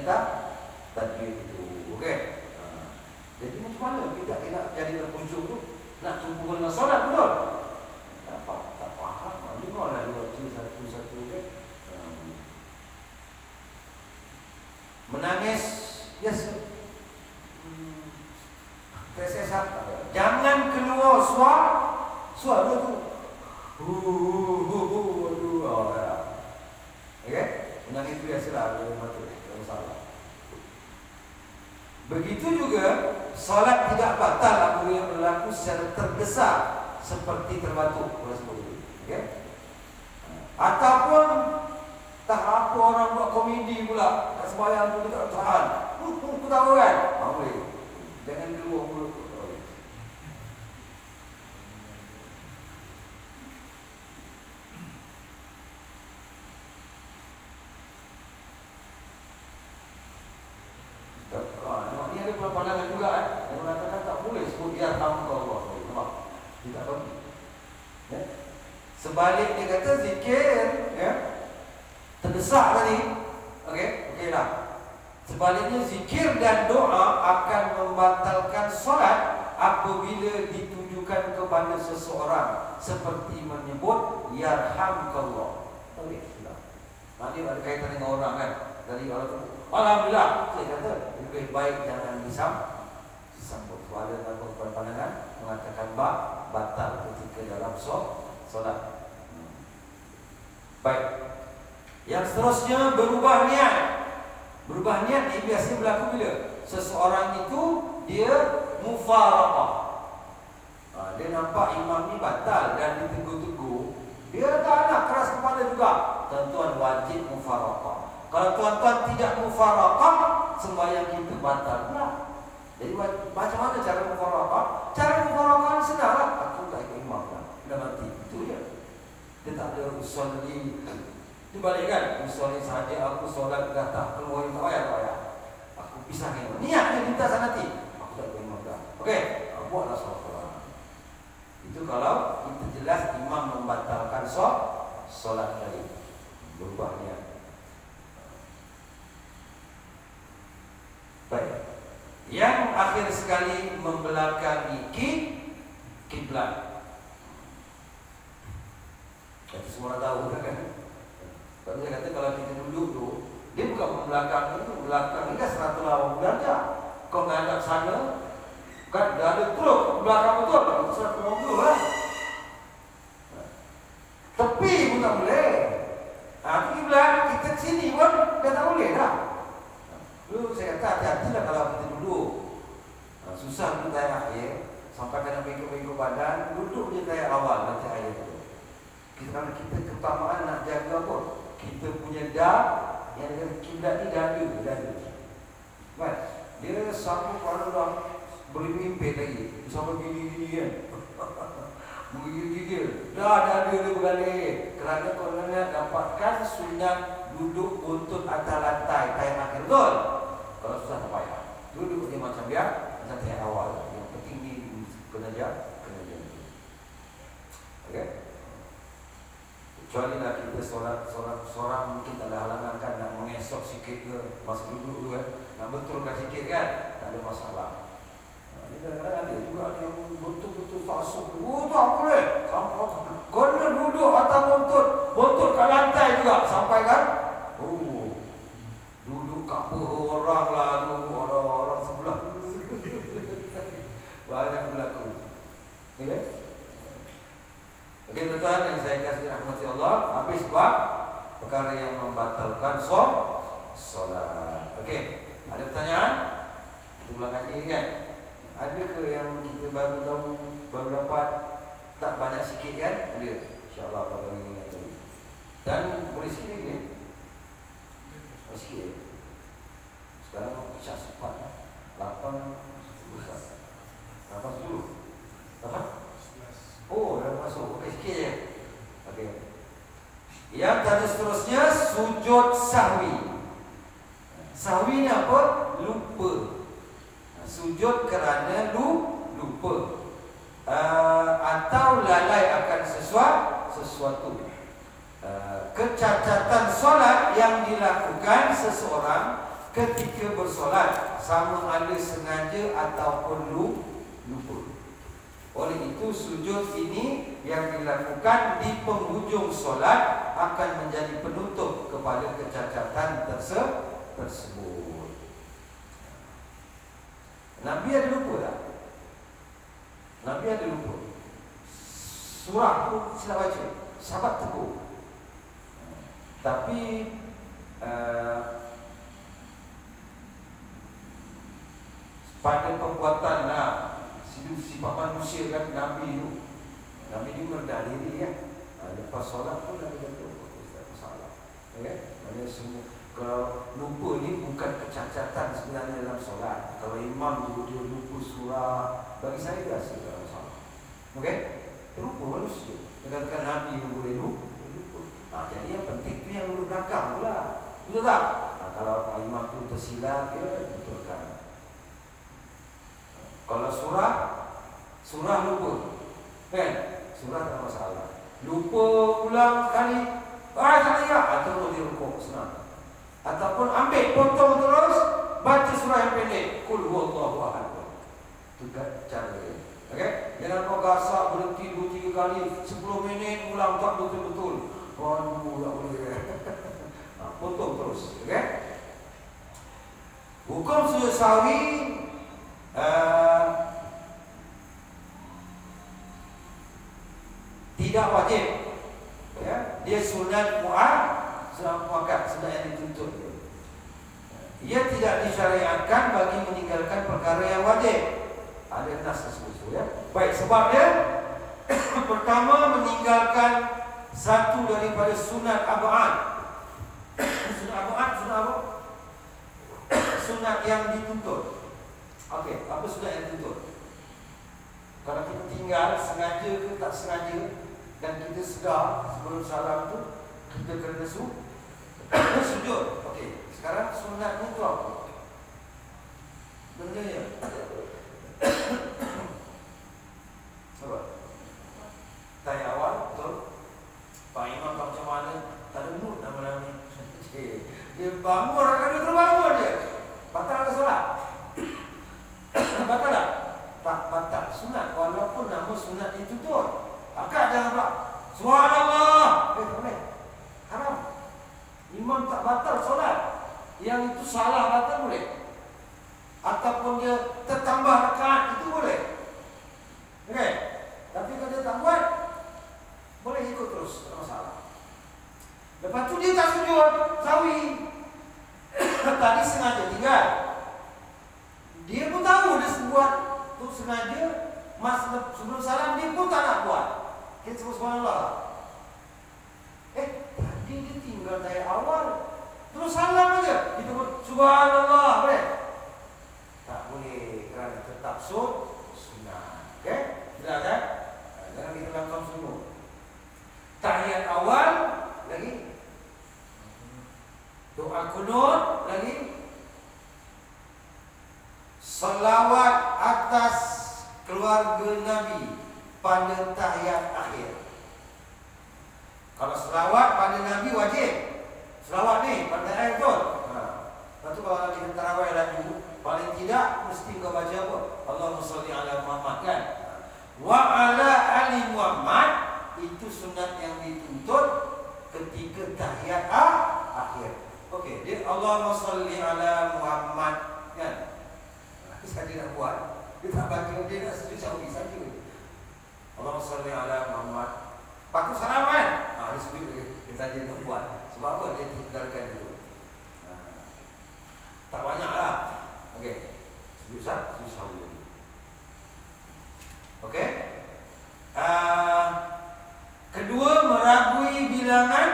tajwid itu. Okey. Jadi macam mana kita nak jadi terpujuk tu? Nak tumpu dengan solat betul? Tak faham. Mana dua satu okey. Menangis yes. Jangan keluar suara tu. Okey? Menangis itu biasalah, ada mata, tak masalah. Begitu juga solat tidak batal apabila yang berlaku secara tergesa seperti terbatuk. Okey? Ataupun tak apa orang buat komedi pula kat sembahyang tu tak tahan. Aku tahu kan? Boleh. Jangan keluar mulut. Ni ada pandangan juga yang mengatakan tak boleh sebut ya tanpa Allah. Nampak? Dia tak bagi. Ya? Sebalik dia kata zikir, ya. Terdesak tadi. Okey lah. Sebaliknya zikir dan doa akan membatalkan solat apabila ditujukan kepada seseorang seperti menyebut yarhamkallah. Okey, sudah. Maknanya ada kaitan dengan orang kan. Dari orang tu, alhamdulillah, saya kata lebih baik jangan disambut. Ada pandangan mengatakan batal ketika dalam solat. Baik. Yang seterusnya berubah niat. Berubah niat ini biasanya berlaku bila seseorang itu dia mufaraqah. Dia nampak imam ni batal dan ditegur-tegur, dia tak nak keras kepala juga. Tuan-tuan wajib mufaraqah. Kalau tuan-tuan tidak mufaraqah, sembahyang kita batal pula. Jadi macam mana cara mufaraqah? Cara mufaraqah senanglah. Aku tak ikut imam lah, dah mati. Itu je. Dia tak ada usolli. Dia balik kan, usolli sahaja aku solat dah tak keluar tak payah. Aku pisahkan imam. Niatnya minta sana nanti. Aku tak ikut imam dah. Okey, buatlah solat. Itu kalau kita jelas imam membatalkan solat tadi. Berubah niat. Baik. Yang akhir sekali membelakangi kiblat. Itu semua tahu kan? Kalau saya kata kalau kita duduk tu, dia bukan membelakang itu, belakang ni kan 180 darjah. Kau menghadap sana, kan dah ada teruk belakang betul, 180 lah. Tepi pun tak boleh. Kiblat kita sini pun dah tak boleh dah. Dulu saya kata hati-hatilah kalau kita duduk. Susah duduk tayar akhir, sampai kena bengkok-bengkok badan, duduk je tayar awal nanti akhir tu. Kerana kita keutamaan nak jaga apa? Kita punya yang dengan kiblat ni dada. Kan? Dia sambung kalau dah bermimpi lagi, sampai gini-gini kan. Menggigil. Dah dada dia bergalih. Kerana kalau nak dapatkan sunat duduk buntut atas lantai tayar akhir, betul? Kalau susah tak payah. Duduk dia macam macam tayar awal. Yang penting ni kena jaga. Okey? Kecuali lah kita solat seorang mungkin tak ada halangan kan, nak mengesok sikit ke masa duduk tu kan, nak betulkan sikit kan, tak ada masalah. Kadang-kadang ada juga yang betul-betul fasuk. Tak boleh. Kena duduk atas buntut kat lantai juga sampai kan. Duduk kat orang lah, orang sebelah. Banyak berlaku. Okay? Okey tuan-tuan yang saya kasih rahmati Allah, habis buat perkara yang membatalkan solat. Okey, ada pertanyaan? Kita ulang lagi kan? Ada ke yang kita baru tahu, baru dapat tak banyak sikit kan? Ada. InsyaAllah pada hari ini tadi. Dan boleh sikit lagi ni? Sikit. Sekarang Isyak 4 8 10 8 Oh, dah masuk. Okey, sikit je. Okey. Yang tadi seterusnya sujud sahwi. Sahwi ni apa? Lupa. Sujud kerana lupa. Atau lalai akan sesuatu. Kecacatan solat yang dilakukan seseorang ketika bersolat, sama ada sengaja ataupun lupa. Oleh itu sujud ini yang dilakukan di penghujung solat akan menjadi penutup kepada kecacatan tersebut. Nabi ada lupa tak? Nabi ada lupa. Surah tu sila baca, sahabat tegur. Tapi pada perbuatan sifat manusia kan Nabi ni merendah diri kan. Lepas solat pun Nabi kata tak masalah. Okay? Maksudnya semua, kalau lupa ni bukan kecacatan sebenarnya dalam solat. Kalau imam dia lupa surah, bagi saya biasa tak masalah. Okey? Terlupa manusia. Dengan Nabi yang boleh lupa. Jadi yang penting tu yang duduk belakang pula. Betul tak? Kalau imam tu tersilap, dia betulkan. Kalau surah lupa, kan? Surah tak masalah. Lupa ulang sekali, tahiyat atau dia rukuk, senang. Ataupun ambil potong terus, baca surah yang pendek, qul huwallahu ahad. Itu cara dia. Okey, jangan kau gasak berhenti 2-3 kali 10 minit ulang tak betul-betul. Aduh, tak boleh. Potong terus. Okey. Hukum sujud sahwi tidak wajib. Ya, dia sunat muakkad, sunat yang dituntut. Ia tidak disyariatkan bagi meninggalkan perkara yang wajib. Ada nas tersebut ya. Baik, sebabnya pertama meninggalkan satu daripada sunat ab'ad. Sunat ab'ad, sunat apa? Sunat yang dituntut. Okey, apa sunat yang dituntut? Kalau kita tinggal sengaja ke tak sengaja dan kita sedar sebelum salam tu kita kena sujud. Okey, sekarang sunatnya tu apa? Benda ya. Apa? Tanya awal, betul? Pak Imam tak macam mana? Tak ada mood nama-nama ni. Dia bangun, dia terbangun dia. Batal ke solat? Batal tak? Tak batal. Sunat, walaupun nama sunat dituntut. Akak jangan pula Subhanallah. Tak boleh. Haram. Imam tak batal solat. Yang itu salah batal boleh. Ataupun dia tertambah rakaat, itu boleh. Okey. Tapi kalau dia tak buat, boleh ikut terus, tak masalah. Lepas tu dia tak sujud sahwi. Tadi sengaja tinggal. Dia pun tahu dia buat tu sengaja. Sebelum salam dia pun tak nak buat. Kita sebut subhanallah. Tadi dia tinggal dari awal, terus salam aja. Kita pun subhanallah, boleh? Tak boleh, kerana tetap sunat. Okey? Jelas kan? Jangan kita lakukan sunat. Tahiyat awal lagi. Doa kunut lagi. Salawat atas keluarga Nabi pada tahiyat akhir. Kalau selawat pada Nabi wajib. Selawat ni pada tahiyat betul. Lepas tu kalau kita tarawih laju, paling tidak mesti kau baca apa? Allahumma salli ala Muhammad kan? Wa ala ali Muhammad, itu sunat yang dituntut ketika tahiyat akhir. Okey, dia Allahumma salli ala Muhammad kan? Saja nak buat. Dia tak baca, dia nak sujud sahwi saja. Allahumma salli ala Muhammad. Patut salam kan? Dia sujud lagi. Dia saja nak buat. Sebab apa? Dia tinggalkan dulu. Tak banyak lah. Okey. Sujud sahwi. Okey. Kedua, meragui bilangan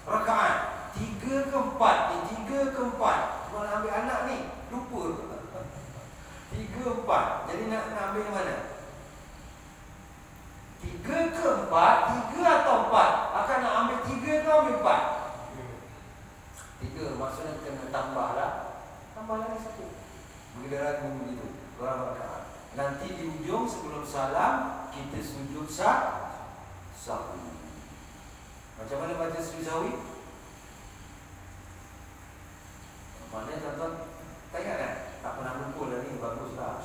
rakaat. 3 ke 4 ni, 3 ke 4. Cuma nak ambil anak ni, lupa. 3, 4. Jadi nak ambil yang mana? 3 ke 4, 3 atau 4? Akan nak ambil 3 ke ambil 4? 3, maksudnya kena tambah lah. Tambah lagi 1. Bila ragu begitu, orang rakaat. Nanti di ujung sebelum salam, kita sujud sahwi. Macam mana baca sujud sahwi? Maknanya tuan-tuan tak ingat kan? Tak pernah lupa dah ni, baguslah.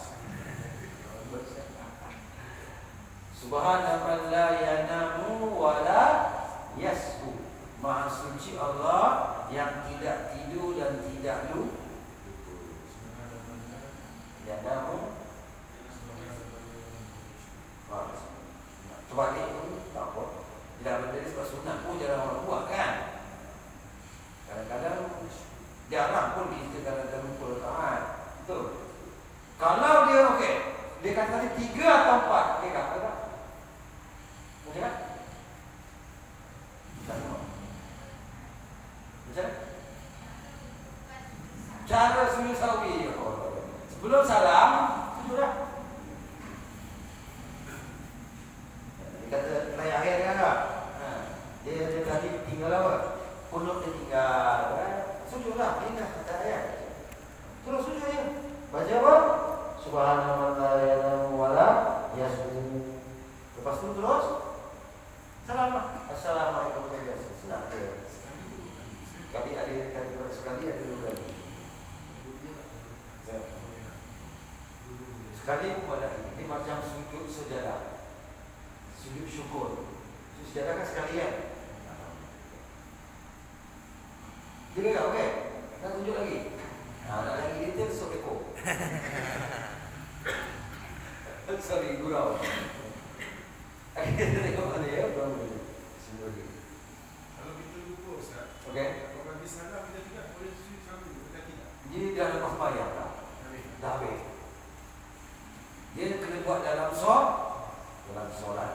Subhana man la yanamu wa la yashu. Maha suci Allah yang tidak tidur dan tidak lupa. Yanamu. Coba ni tak apa. Tidak berdiri sebab sunat pun jarang orang buat kan. Kadang-kadang jarang pun kita kadang-kadang lupa rakaat. Betul. Kalau dia okey, dia kata tadi 3 atau 4, okey tak? Betul tak? Macam mana? Tak tahu. Macam mana? Cara sujud sahwi. Sebelum salam, sujud dah. Dia kata tayat akhir kan tak? Dia tadi tinggal apa? Kunut dia tinggal. Sujudlah, ini dah kata ayat. Terus sujud je. Baca apa? Subhanallah la yanamu wa la yashu. Lepas tu terus salam lah. Assalamualaikum warahmatullahi wabarakatuh. Sekali buat lagi. Ini macam sujud sejadah, sujud syukur. Sujud sejadah kan sekali kan. Kira tak okey? Nak tunjuk lagi? Nak lagi detail sok ekor. Sorry, gurau. Kita tengok mana ya, berapa ni? Semua lagi. Kalau kita lupa Ustaz, okey. kalau habis salam kita tidak boleh sujud satu, kita tidak. Dia dah lepas payah dah. Dah habis. Dia kena buat dalam solat.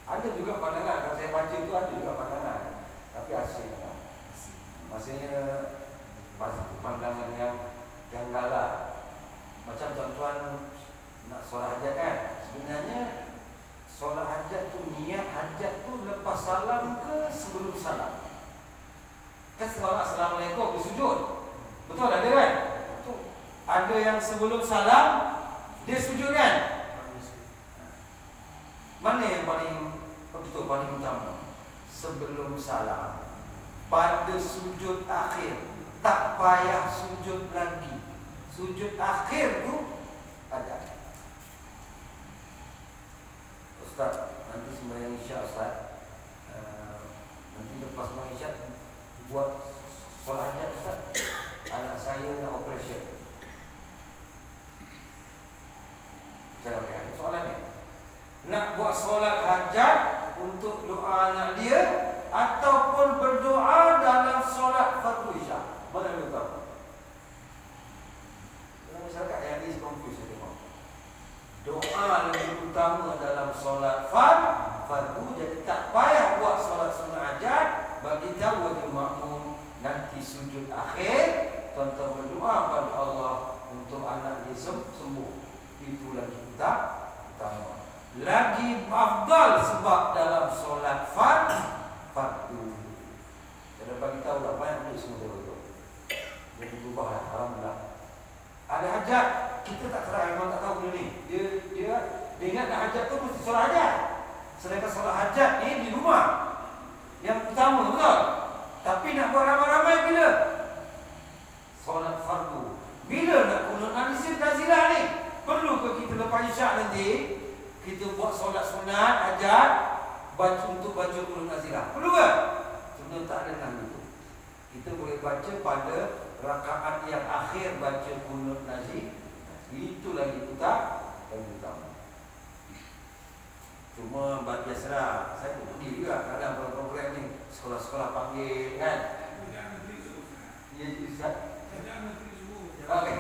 Ada juga pandangan, kalau saya baca tu ada juga pandangan. Tapi asing lah. Maksudnya pandangan yang galak. Macam tuan-tuan nak solat hajat kan. Sebenarnya solat hajat tu, niat hajat tu lepas salam ke sebelum salam? Kan solat Assalamualaikum disujud. Betul ada kan? Betul. Ada yang sebelum salam dia sujud kan? Mana yang paling betul, paling utama? Sebelum salam. Pada sujud akhir, tak payah sujud lagi. Sujud akhir tu ada. Ustaz, nanti sembahyang Isyak Ustaz, nanti lepas sembahyang Isyak buat solat hajat Ustaz. Anak saya nak operation. Saya ada soalan ni. Nak buat solat hajat untuk doa anak dia ataupun berdoa dalam solat fardu Isyak? Mana yang utama? Masyarakat yang ni confuse saya tengok. Doa lebih utama dalam solat fardu, jadi tak payah buat solat sunnah hajat. Bagi tahu wajib makmum nanti sujud akhir tuan-tuan berdoa pada Allah untuk anak dia sembuh. Itu lagi utama. Lagi afdal sebab dalam solat fardu. Saya bagi tahu tak payah ambil semua itu. Jadi berubahlah, alhamdulillah. Ada hajat, kita tak serah, memang tak tahu benda ni. Dia ingat nak hajat tu mesti solat hajat. Sedangkan solat hajat ni di rumah yang utama, betul? Tapi nak buat ramai-ramai bila? Solat fardu. Bila nak kunut nazilah ni? Perlu ke kita lepas Isyak nanti kita buat solat sunat hajat untuk baca kunut nazilah? Perlu ke? Sebenarnya tak ada tanda itu. Kita boleh baca pada rakaat yang akhir baca kunut nazil. Itu lagi utama. Cuma biasalah saya pun pergi juga kadang program ni sekolah-sekolah panggil kan. Ya Ustaz. Okey.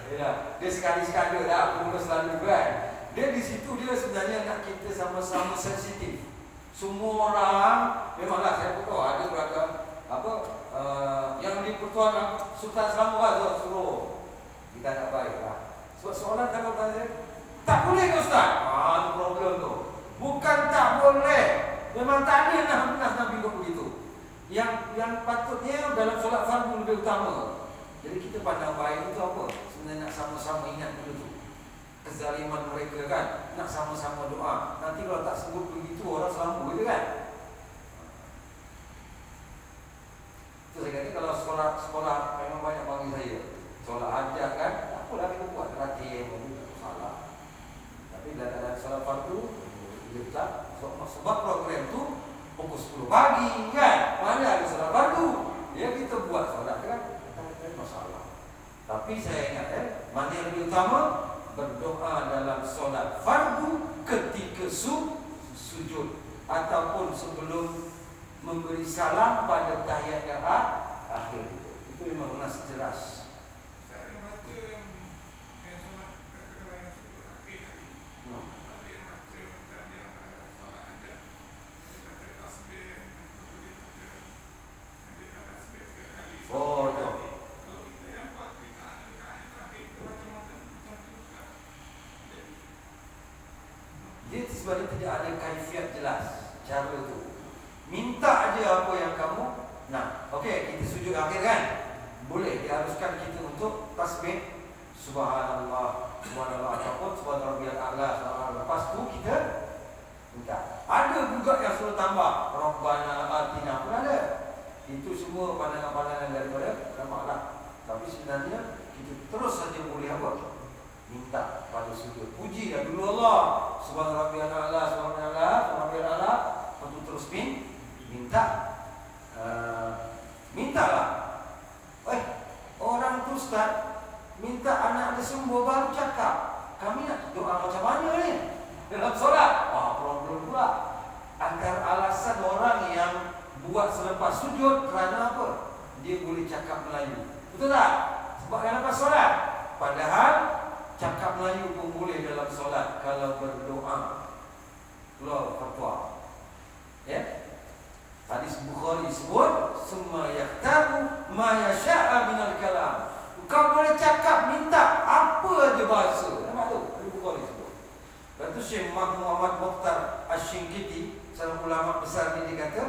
Ya, dia sekali-sekala dah pun selalu kan. Dia di situ dia sebenarnya nak kita sama-sama sensitif. Semua orang memanglah saya pun tahu ada beragam yang di Pertuan Sultan Selangor suruh kita nak baiklah. Sebab soalan kalau tanya tak boleh ke Ustaz? Itu problem tu. Bukan tak boleh, memang tak ada Nabi buat begitu. Yang patutnya dalam solat fardu lebih utama. Jadi kita pandang baik itu apa? Sebenarnya nak sama-sama ingat dulu tu kezaliman mereka kan. Nak sama-sama doa. Nanti kalau tak sebut begitu orang selalu gitu kan. Saya kata kalau sekolah memang banyak panggil saya solat hajat kan, tak apalah kita buat latihan salah. Tapi dalam solat fardu kita tak sebab program tu pukul 10 pagi kan, mana ada solat fardu ya kita buat solat kan, tak ada masalah. Tapi saya ingat mana yang lebih utama berdoa dalam solat fardu ketika sujud ataupun sebelum memberi salam pada tahiyat yang akhir itu memang jelas. Oh, no. Dia sebenarnya tidak ada kaifiat jelas cara itu. Minta aja apa yang kamu nak. Okey, kita sujud akhir kan? Boleh diharuskan kita untuk tasbih subhanallah, subhanallah ataupun subhanarabbiyal a'la. Lepas tu kita minta. Ada juga yang suruh tambah rabbana atina pun ada. Itu semua pandangan-pandangan daripada ulama lah. Tapi sebenarnya kita terus saja boleh apa? minta pada sujud. Puji dah dulu Allah. Subhana rabbiyal a'la, subhana rabbiyal a'la. Lepas terus minta. Mintalah. Orang tu Ustaz minta anak dia sembuh baru cakap. Kami nak doa macam mana ni? Dalam solat. Problem pula. Antara alasan orang yang buat selepas sujud kerana apa? Dia boleh cakap Melayu. Betul tak? Sebab yang lepas solat. Padahal cakap Melayu pun boleh dalam solat kalau berdoa. Keluar fatwa. Ya? Hadis Bukhari sebut, "Summa yaktabu ma yasha'a minal kalam." Kau boleh cakap, minta apa aja bahasa. Nampak tu? Hadis Bukhari sebut. Lepas tu Syekh Muhammad Mokhtar Asy-Syinkiti, seorang ulama besar ni, dia kata,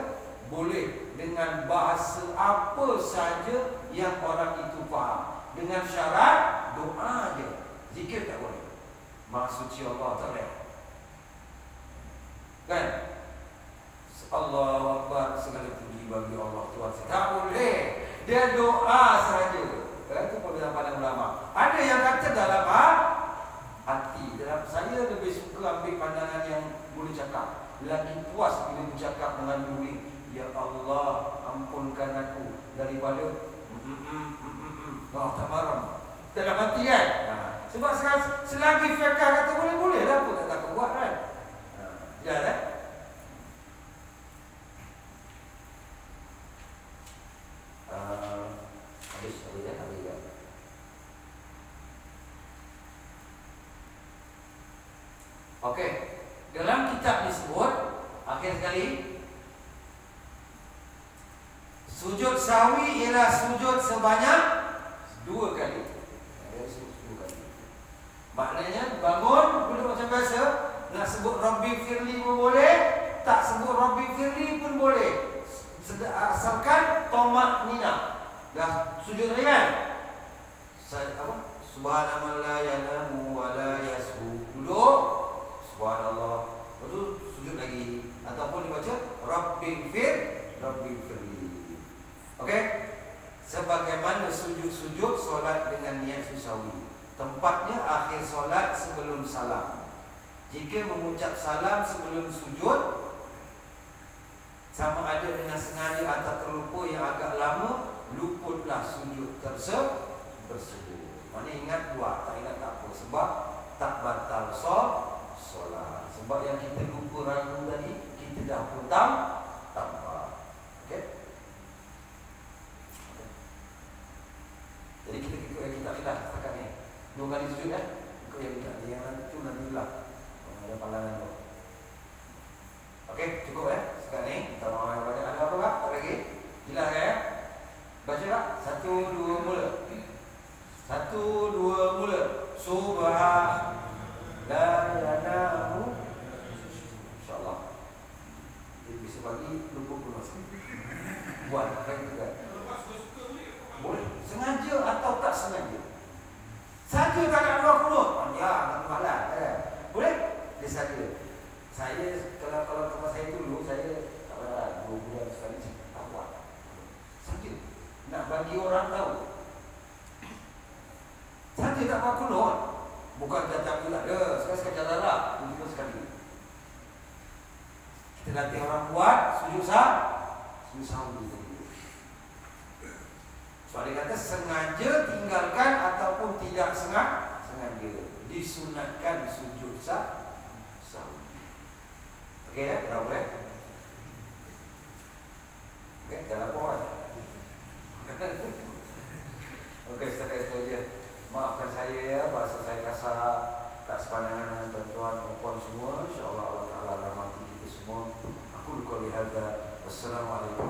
boleh dengan bahasa apa saja yang orang itu faham. Dengan syarat doa je. Zikir tak boleh. Maha suci Allah tak boleh. Kan? Allahu Akbar, segala puji bagi Allah Tuhan. Tak boleh. Dia doa sahaja. Itu perbezaan pandang ulama. Ada yang kata dalam hati. Dalam saya lebih suka ambil pandangan yang boleh cakap. Lagi puas bila bercakap dengan duri. Ya Allah, ampunkan aku daripada tak marah. Dalam hati kan? Sebab selagi fiqh kata boleh-boleh lah, apa tak takut buat kan? Ya kan? Habis ya. Okey, dalam kitab disebut akhir sekali, sujud sahwi ialah sujud sebanyak 2 kali. Maknanya bangun duduk macam biasa, nak sebut Rabbi firli pun boleh, tak sebut Rabbi firli pun boleh, asalkan tomak nina. Dah sujud tadi kan? Subhanallah la yanamu wa la yasbu. Duduk, subhanallah. Lepas tu sujud lagi. Ataupun dibaca Rabbi firli. Okey? Sebagaimana sujud-sujud solat dengan niat sahwi. Tempatnya akhir solat sebelum salam. Jika mengucap salam sebelum sujud, sama ada dengan sengaja atau terlupa yang agak lama, luputlah sujud tersebut. Mana ingat buat, tak ingat tak apa. Sebab tak batal solat. Sebab yang kita lupa ragu tadi, kita dah pun tambah. Okey? Jadi kita ikut yang kita setakat ni. 2 kali sujud kan? Ikut yang kita. Yang nanti tu nanti lah. Ada pandangan tu. Okey, cukup sekarang ni. Kita mahu yang banyak. Ada apa tak? Tak lagi? Jelas kan? Baca tak? 1, 2, mula. 1, 2, mula. Subhanallah. InsyaAllah. Jadi bisa bagi 20 masa. Buat apa itu kan? Boleh. Sengaja atau tak sengaja. Saja tak nak keluar kunut. Ya, tak malas. Boleh? Dia saja. Saya, kalau tempat saya dulu, saya tak malas. 2 bulan sekali, tak buat. Saja. Nak bagi orang tahu. Saja tak buat kunut. Bukan datang pula. Sekali-sekali jalan lah. Cuma sekali. Kita latih orang buat sujud sahwi. Sebab dia kata sengaja tinggalkan ataupun tidak sengaja disunatkan sujud sahwi. Okey ya? Tak boleh? Okey, jangan apa-apa. Okey, setakat itu saja. Maafkan saya ya, bahasa saya kasar, tak sepandangan dengan tuan-tuan maupun semua. InsyaAllah Allah Ta'ala rahmati kita semua. Aku luka lihada. Wassalamualaikum.